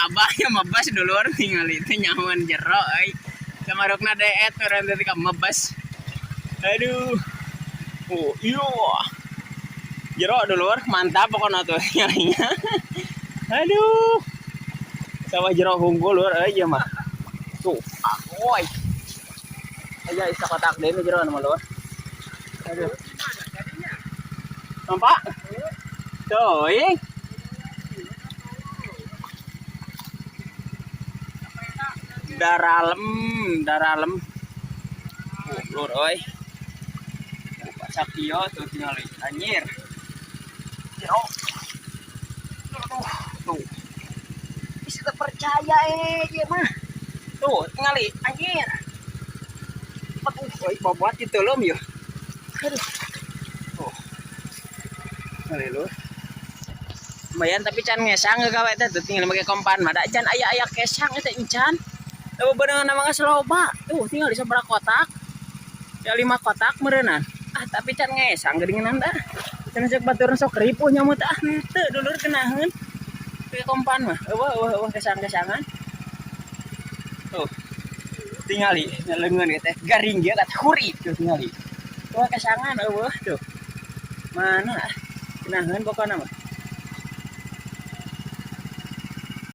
abah yang mebas dulur tinggal itu nyaman jero samarukna deet orang tadi ka mebas. Aduh. Oh, iya. Jero dulur, mantap pokoknya tuh nyalinya. Aduh. Sawah jero hunggul lur euy ieu mah. Tuh, oi. Aya isa kotak deui jero mah lur. Aduh. Nampak? Tuh, daralem. Lur euy. Pak Sapio tuh tinggal anjir. Jero. Tuh. Bisa percaya dia mah. Tuh, tinggal anjir. Aduh, euy bobot itu lom yeuh. Aduh. Tuh. Kali lur. Lumayan tapi can ngesang gawe teh tuh tinggal make kompan mah da can aya kesang teh encan. Da beunang nama geus loba. Tuh tinggal di sabaraha kotak. Ya 5 kotak meureunnan. Tapi can ngesang geuningan da. Cenah ceuk batur sok ripuh nyamut henteu dulur kenaheun. Ke kompan mah. Eueuh kesang-kesangan. Tuh. Tingali leungeun teh garing ge kat huri tuh tingali. Tuh kesangan eueuh tuh. Mana kenaheun pokona mah.